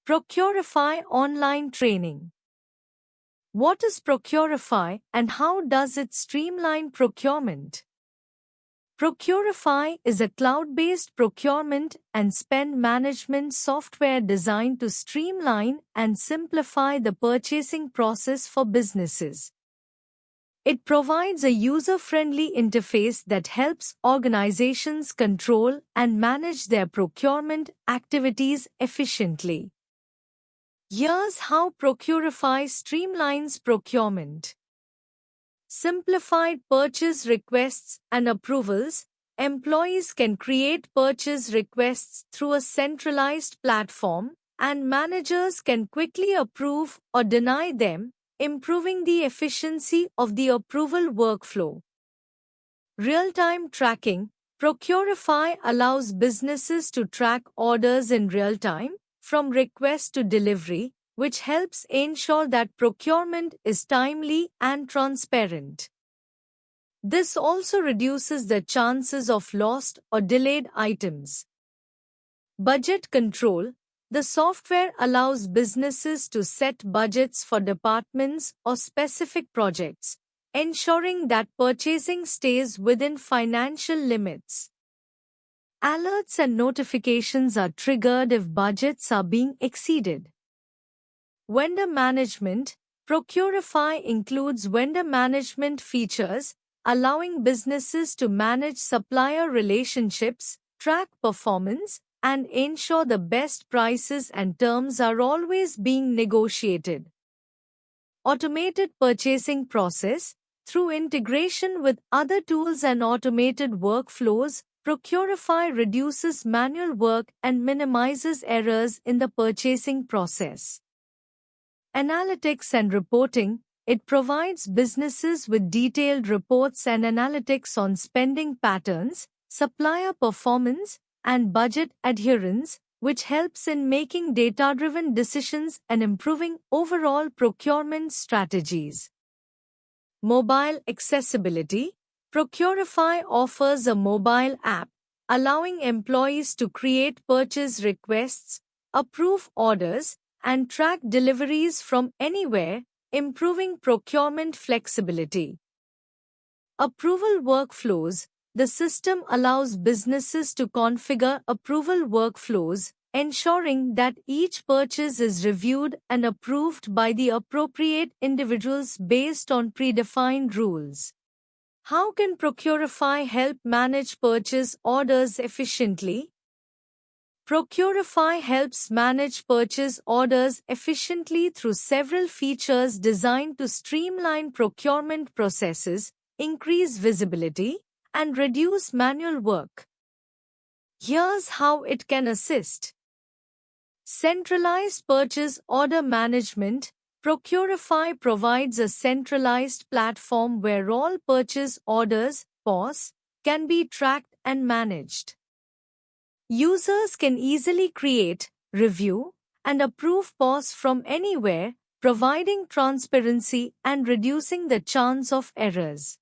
Procurify online training. What is Procurify and how does it streamline procurement? Procurify is a cloud-based procurement and spend management software designed to streamline and simplify the purchasing process for businesses. It provides a user-friendly interface that helps organizations control and manage their procurement activities efficiently. Here's how Procurify streamlines procurement. Simplified purchase requests and approvals. Employees can create purchase requests through a centralized platform, and managers can quickly approve or deny them, improving the efficiency of the approval workflow. Real-time tracking. Procurify allows businesses to track orders in real time, from request to delivery, which helps ensure that procurement is timely and transparent. This also reduces the chances of lost or delayed items. Budget control. The software allows businesses to set budgets for departments or specific projects, ensuring that purchasing stays within financial limits. Alerts and notifications are triggered if budgets are being exceeded. Vendor management. Procurify includes vendor management features, allowing businesses to manage supplier relationships, track performance, and ensure the best prices and terms are always being negotiated. Automated purchasing process. Through integration with other tools and automated workflows, Procurify reduces manual work and minimizes errors in the purchasing process. Analytics and reporting. It provides businesses with detailed reports and analytics on spending patterns, supplier performance, and budget adherence, which helps in making data-driven decisions and improving overall procurement strategies. Mobile accessibility. Procurify offers a mobile app, allowing employees to create purchase requests, approve orders, and track deliveries from anywhere, improving procurement flexibility. Approval workflows. The system allows businesses to configure approval workflows, ensuring that each purchase is reviewed and approved by the appropriate individuals based on predefined rules. How can Procurify help manage purchase orders efficiently? Procurify helps manage purchase orders efficiently through several features designed to streamline procurement processes, increase visibility, and reduce manual work. Here's how it can assist. Centralized purchase order management. Procurify provides a centralized platform where all purchase orders, POS, can be tracked and managed. Users can easily create, review, and approve POS from anywhere, providing transparency and reducing the chance of errors.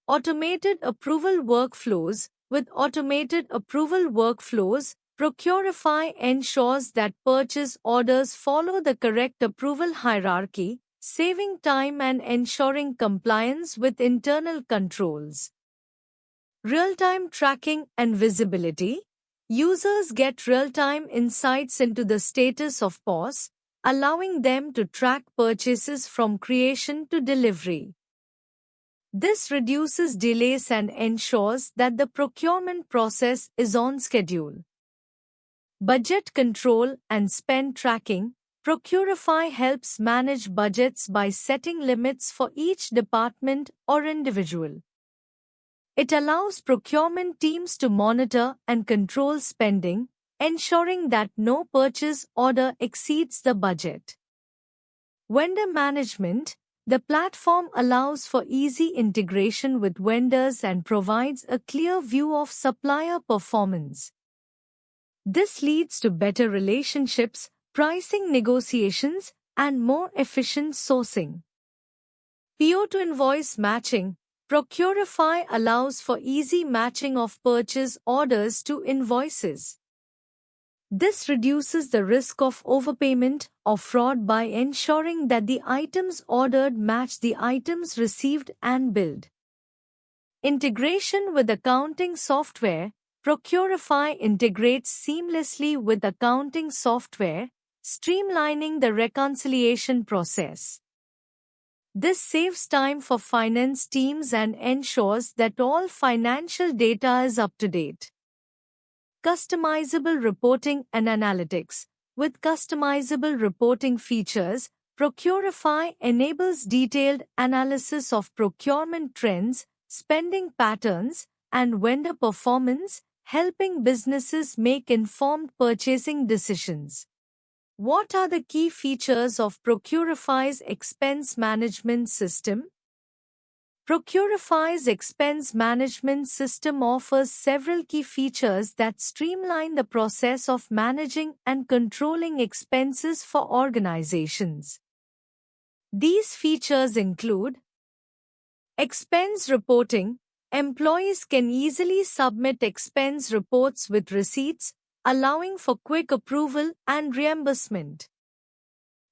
Automated approval workflows. With automated approval workflows, Procurify ensures that purchase orders follow the correct approval hierarchy, saving time and ensuring compliance with internal controls. Real-time tracking and visibility. Users get real-time insights into the status of POS, allowing them to track purchases from creation to delivery. This reduces delays and ensures that the procurement process is on schedule. Budget control and spend tracking. Procurify helps manage budgets by setting limits for each department or individual. It allows procurement teams to monitor and control spending, ensuring that no purchase order exceeds the budget. Vendor management. The platform allows for easy integration with vendors and provides a clear view of supplier performance. This leads to better relationships, pricing negotiations, and more efficient sourcing. PO to invoice matching. Procurify allows for easy matching of purchase orders to invoices. This reduces the risk of overpayment or fraud by ensuring that the items ordered match the items received and billed. Integration with accounting software. Procurify integrates seamlessly with accounting software, streamlining the reconciliation process. This saves time for finance teams and ensures that all financial data is up to date. Customizable reporting and analytics. With customizable reporting features, Procurify enables detailed analysis of procurement trends, spending patterns, and vendor performance, helping businesses make informed purchasing decisions. What are the key features of Procurify's expense management system? Procurify's expense management system offers several key features that streamline the process of managing and controlling expenses for organizations. These features include expense reporting. Employees can easily submit expense reports with receipts, allowing for quick approval and reimbursement.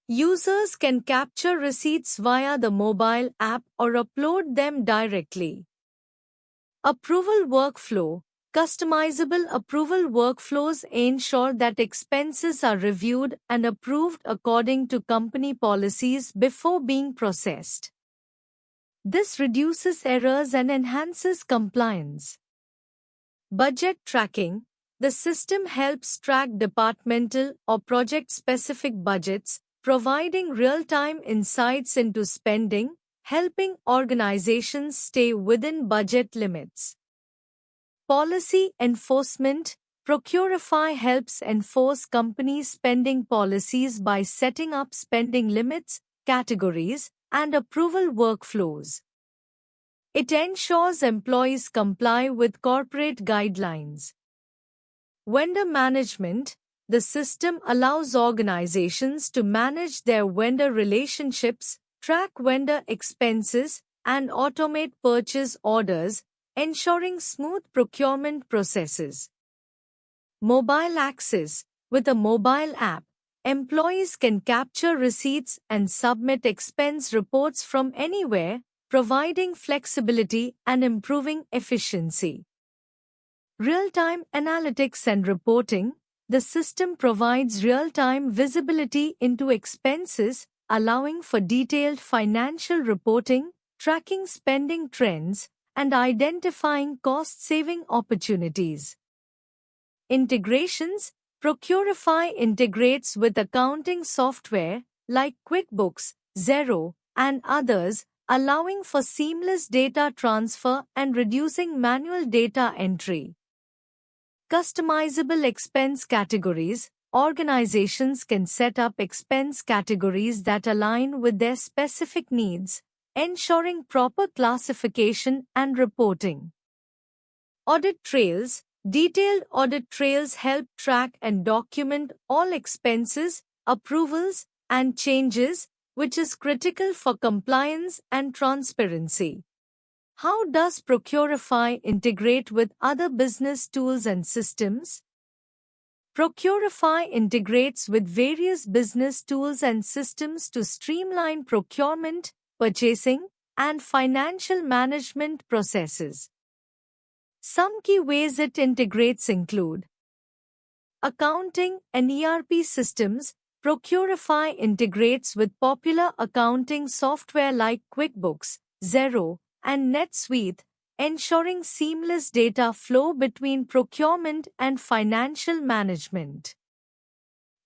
Users can capture receipts via the mobile app or upload them directly. Approval workflow. Customizable approval workflows ensure that expenses are reviewed and approved according to company policies before being processed. This reduces errors and enhances compliance. Budget tracking. The system helps track departmental or project-specific budgets, providing real-time insights into spending, helping organizations stay within budget limits. Policy enforcement. Procurify helps enforce companies' spending policies by setting up spending limits, categories, and approval workflows. It ensures employees comply with corporate guidelines. Vendor management. The system allows organizations to manage their vendor relationships, track vendor expenses, and automate purchase orders, ensuring smooth procurement processes. Mobile access. With a mobile app, employees can capture receipts and submit expense reports from anywhere, providing flexibility and improving efficiency. Real-time analytics and reporting. The system provides real-time visibility into expenses, allowing for detailed financial reporting, tracking spending trends, and identifying cost-saving opportunities. Integrations. Procurify integrates with accounting software like QuickBooks, Xero, and others, allowing for seamless data transfer and reducing manual data entry. Customizable expense categories. Organizations can set up expense categories that align with their specific needs, ensuring proper classification and reporting. Audit trails. Detailed audit trails help track and document all expenses, approvals, and changes, which is critical for compliance and transparency. How does Procurify integrate with other business tools and systems? Procurify integrates with various business tools and systems to streamline procurement, purchasing, and financial management processes. Some key ways it integrates include accounting and ERP systems. Procurify integrates with popular accounting software like QuickBooks, Xero, and NetSuite, ensuring seamless data flow between procurement and financial management.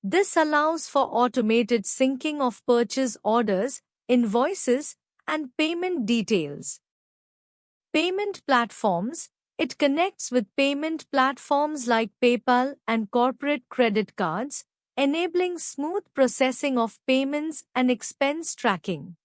This allows for automated syncing of purchase orders, invoices, and payment details. Payment platforms. It connects with payment platforms like PayPal and corporate credit cards, enabling smooth processing of payments and expense tracking.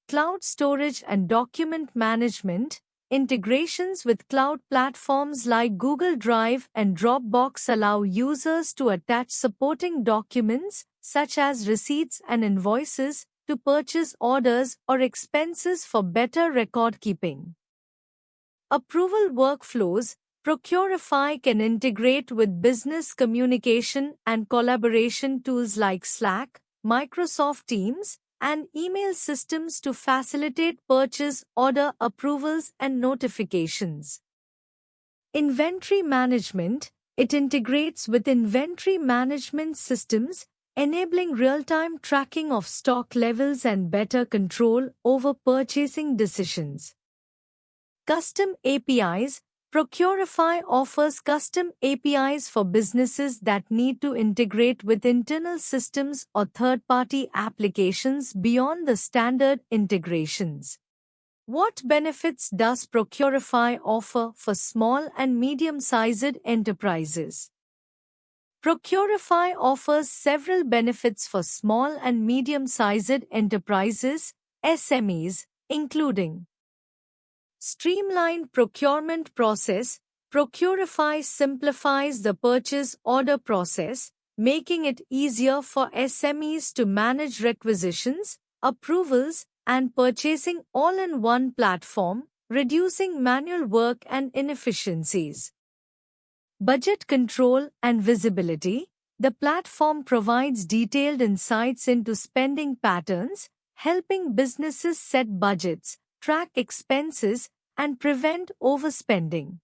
Cloud storage and document management. Integrations with cloud platforms like Google Drive and Dropbox allow users to attach supporting documents, such as receipts and invoices, to purchase orders or expenses for better record keeping. Approval workflows. Procurify can integrate with business communication and collaboration tools like Slack, Microsoft Teams, and email systems to facilitate purchase order approvals and notifications. Inventory management. It integrates with inventory management systems, enabling real-time tracking of stock levels and better control over purchasing decisions. Custom APIs. Procurify offers custom APIs for businesses that need to integrate with internal systems or third-party applications beyond the standard integrations. What benefits does Procurify offer for small and medium-sized enterprises? Procurify offers several benefits for small and medium-sized enterprises, SMEs, including streamlined procurement process. Procurify simplifies the purchase order process, making it easier for SMEs to manage requisitions, approvals, and purchasing all in one platform, reducing manual work and inefficiencies. Budget control and visibility. The platform provides detailed insights into spending patterns, helping businesses set budgets, track expenses, and prevent overspending.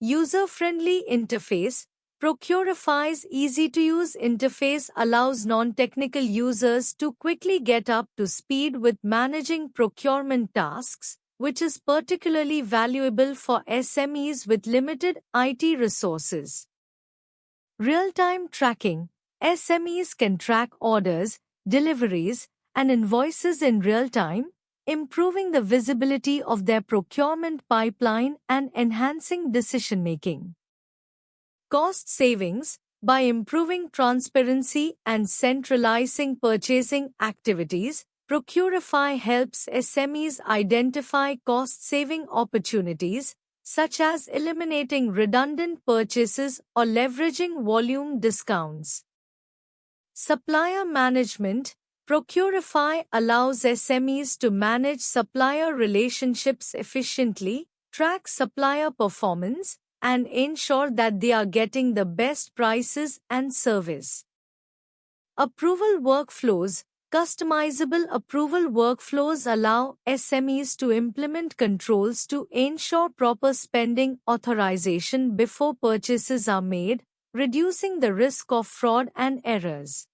User-friendly interface. Procurify's easy-to-use interface allows non-technical users to quickly get up to speed with managing procurement tasks, which is particularly valuable for SMEs with limited IT resources. Real-time tracking. SMEs can track orders, deliveries, and invoices in real time, improving the visibility of their procurement pipeline and enhancing decision-making. Cost savings. By improving transparency and centralizing purchasing activities, Procurify helps SMEs identify cost-saving opportunities, such as eliminating redundant purchases or leveraging volume discounts. Supplier management. Procurify allows SMEs to manage supplier relationships efficiently, track supplier performance, and ensure that they are getting the best prices and service. Approval workflows. Customizable approval workflows allow SMEs to implement controls to ensure proper spending authorization before purchases are made, reducing the risk of fraud and errors.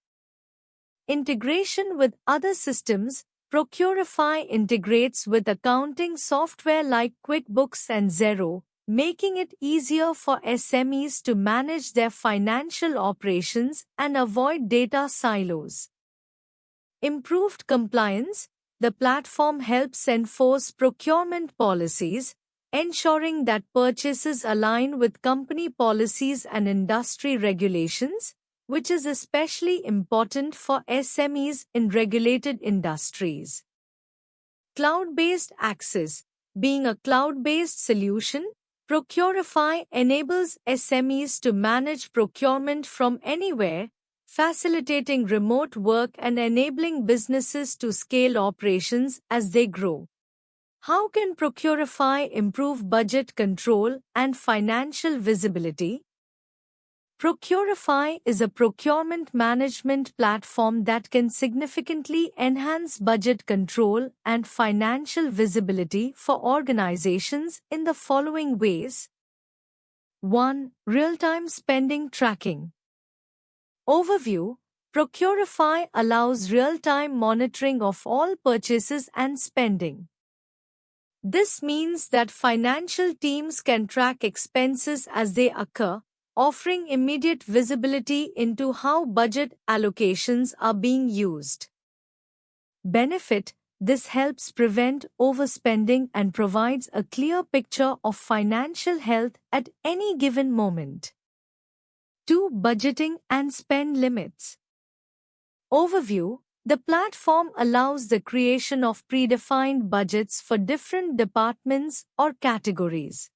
Integration with other systems. Procurify integrates with accounting software like QuickBooks and Xero, making it easier for SMEs to manage their financial operations and avoid data silos. Improved compliance. The platform helps enforce procurement policies, ensuring that purchases align with company policies and industry regulations, which is especially important for SMEs in regulated industries. Cloud-based access. Being a cloud-based solution, Procurify enables SMEs to manage procurement from anywhere, facilitating remote work and enabling businesses to scale operations as they grow. How can Procurify improve budget control and financial visibility? Procurify is a procurement management platform that can significantly enhance budget control and financial visibility for organizations in the following ways. 1. Real-time spending tracking. Overview. Procurify allows real-time monitoring of all purchases and spending. This means that financial teams can track expenses as they occur, offering immediate visibility into how budget allocations are being used. Benefit. This helps prevent overspending and provides a clear picture of financial health at any given moment. 2. Budgeting and spend limits. Overview. The platform allows the creation of predefined budgets for different departments or categories.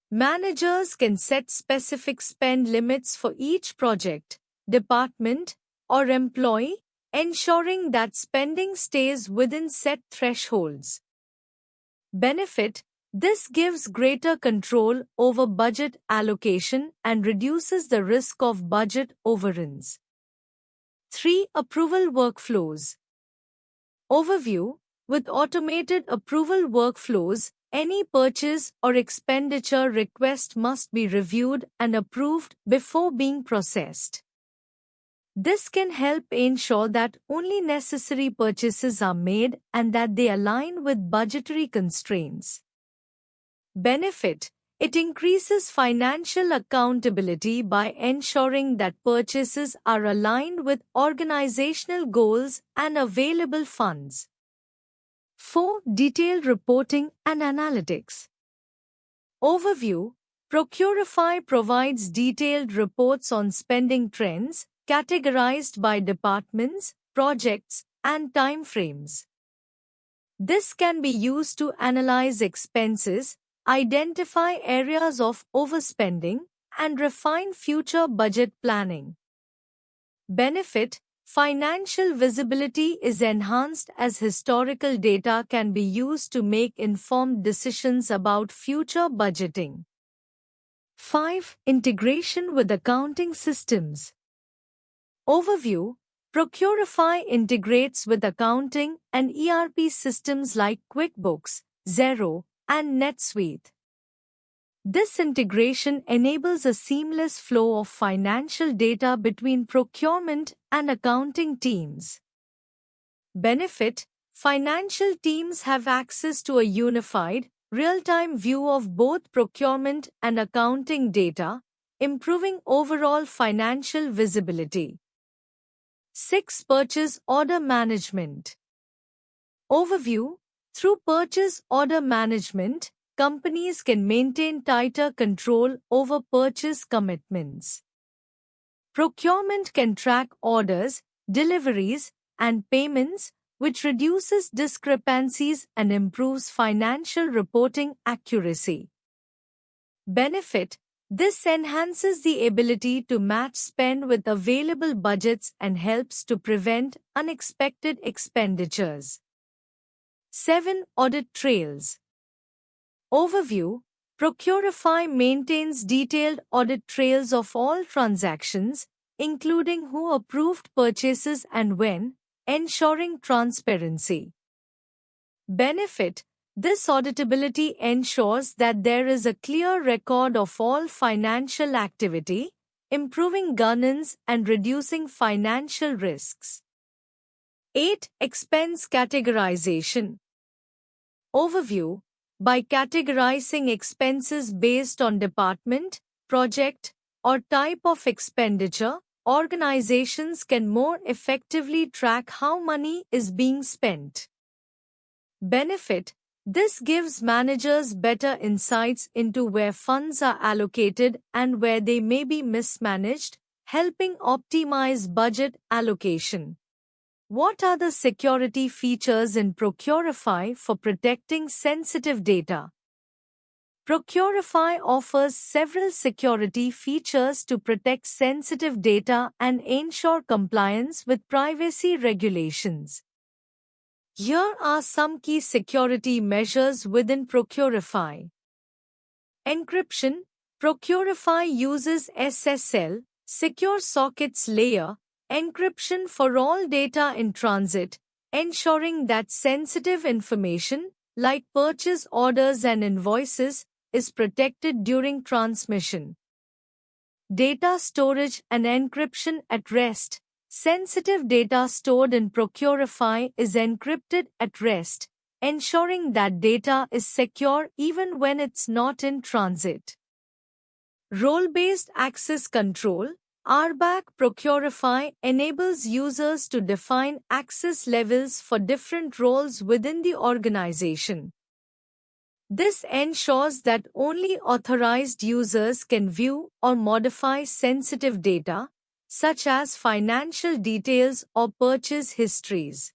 Managers can set specific spend limits for each project, department, or employee, ensuring that spending stays within set thresholds. Benefit. This gives greater control over budget allocation and reduces the risk of budget overruns. 3. Approval workflows. Overview. With automated approval workflows, any purchase or expenditure request must be reviewed and approved before being processed. This can help ensure that only necessary purchases are made and that they align with budgetary constraints. Benefit. It increases financial accountability by ensuring that purchases are aligned with organizational goals and available funds. 4. Detailed reporting and analytics. Overview. Procurify provides detailed reports on spending trends, categorized by departments, projects, and timeframes. This can be used to analyze expenses, identify areas of overspending, and refine future budget planning. Benefit. Financial visibility is enhanced as historical data can be used to make informed decisions about future budgeting. 5. Integration with accounting systems. Overview. Procurify integrates with accounting and ERP systems like QuickBooks, Xero, and NetSuite. This integration enables a seamless flow of financial data between procurement and accounting teams. Benefit. Financial teams have access to a unified, real-time view of both procurement and accounting data, improving overall financial visibility. 6. Purchase order management. Overview. Through purchase order management, companies can maintain tighter control over purchase commitments. Procurement can track orders, deliveries, and payments, which reduces discrepancies and improves financial reporting accuracy. Benefit. This enhances the ability to match spend with available budgets and helps to prevent unexpected expenditures. 7. Audit trails. Overview. Procurify maintains detailed audit trails of all transactions, including who approved purchases and when, ensuring transparency. Benefit. This auditability ensures that there is a clear record of all financial activity, improving governance and reducing financial risks. 8. Expense categorization. Overview. By categorizing expenses based on department, project, or type of expenditure, organizations can more effectively track how money is being spent. Benefit. This gives managers better insights into where funds are allocated and where they may be mismanaged, helping optimize budget allocation. What are the security features in Procurify for protecting sensitive data? Procurify offers several security features to protect sensitive data and ensure compliance with privacy regulations. Here are some key security measures within Procurify. Encryption. Procurify uses SSL, Secure Sockets Layer, encryption for all data in transit, ensuring that sensitive information, like purchase orders and invoices, is protected during transmission. Data storage and encryption at rest. Sensitive data stored in Procurify is encrypted at rest, ensuring that data is secure even when it's not in transit. Role-based access control. RBAC Procurify enables users to define access levels for different roles within the organization. This ensures that only authorized users can view or modify sensitive data, such as financial details or purchase histories.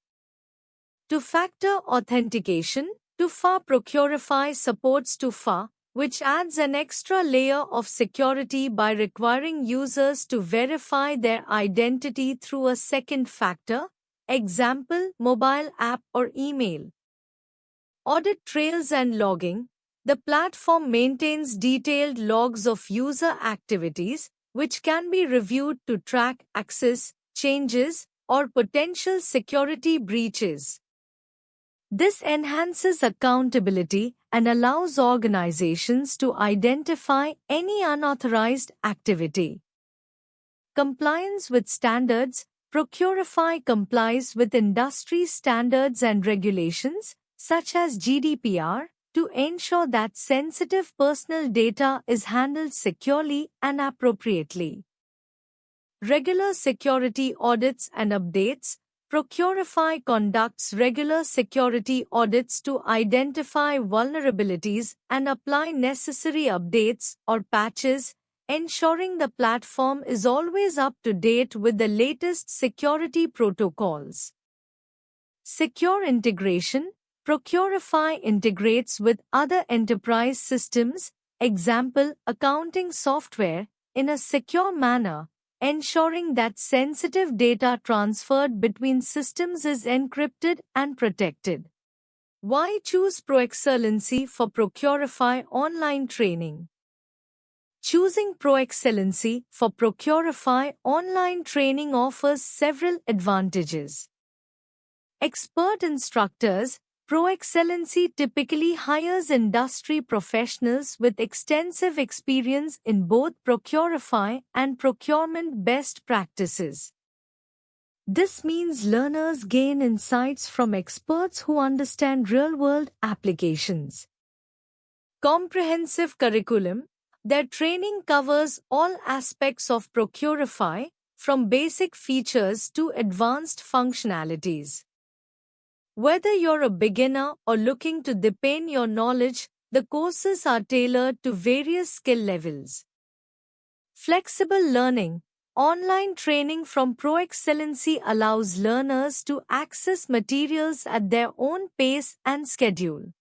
Two-factor authentication. Two-FA Procurify supports Two-FA, which adds an extra layer of security by requiring users to verify their identity through a second factor, example, mobile app or email. Audit trails and logging. The platform maintains detailed logs of user activities, which can be reviewed to track access, changes, or potential security breaches. This enhances accountability and allows organizations to identify any unauthorized activity. Compliance with standards. Procurify complies with industry standards and regulations, such as GDPR, to ensure that sensitive personal data is handled securely and appropriately. Regular security audits and updates. Procurify conducts regular security audits to identify vulnerabilities and apply necessary updates or patches, ensuring the platform is always up to date with the latest security protocols. Secure integration. Procurify integrates with other enterprise systems, example, accounting software, in a secure manner, ensuring that sensitive data transferred between systems is encrypted and protected. Why choose ProExcellency for Procurify online training? Choosing ProExcellency for Procurify online training offers several advantages. Expert instructors. ProExcellency typically hires industry professionals with extensive experience in both Procurify and procurement best practices. This means learners gain insights from experts who understand real-world applications. Comprehensive curriculum. Their training covers all aspects of Procurify, from basic features to advanced functionalities. Whether you're a beginner or looking to deepen your knowledge, the courses are tailored to various skill levels. Flexible learning. Online training from ProExcellency allows learners to access materials at their own pace and schedule.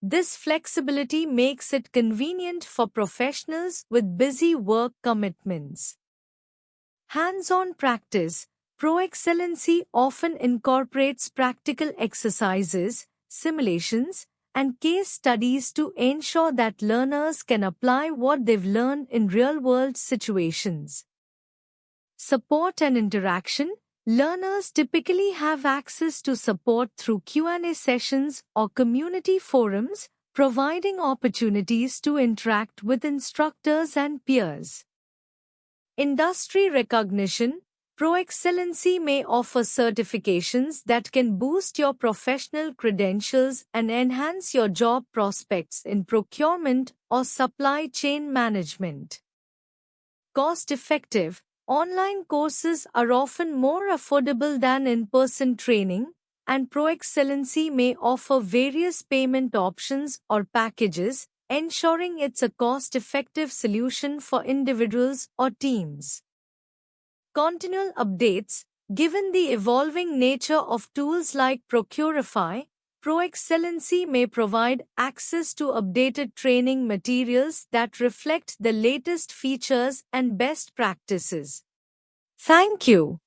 This flexibility makes it convenient for professionals with busy work commitments. Hands-on practice. ProExcellency often incorporates practical exercises, simulations, and case studies to ensure that learners can apply what they've learned in real-world situations. Support and interaction. Learners typically have access to support through Q&A sessions or community forums, providing opportunities to interact with instructors and peers. Industry recognition. ProExcellency may offer certifications that can boost your professional credentials and enhance your job prospects in procurement or supply chain management. Cost-effective. Online courses are often more affordable than in-person training, and ProExcellency may offer various payment options or packages, ensuring it's a cost-effective solution for individuals or teams. Continual updates. Given the evolving nature of tools like Procurify, ProExcellency may provide access to updated training materials that reflect the latest features and best practices. Thank you.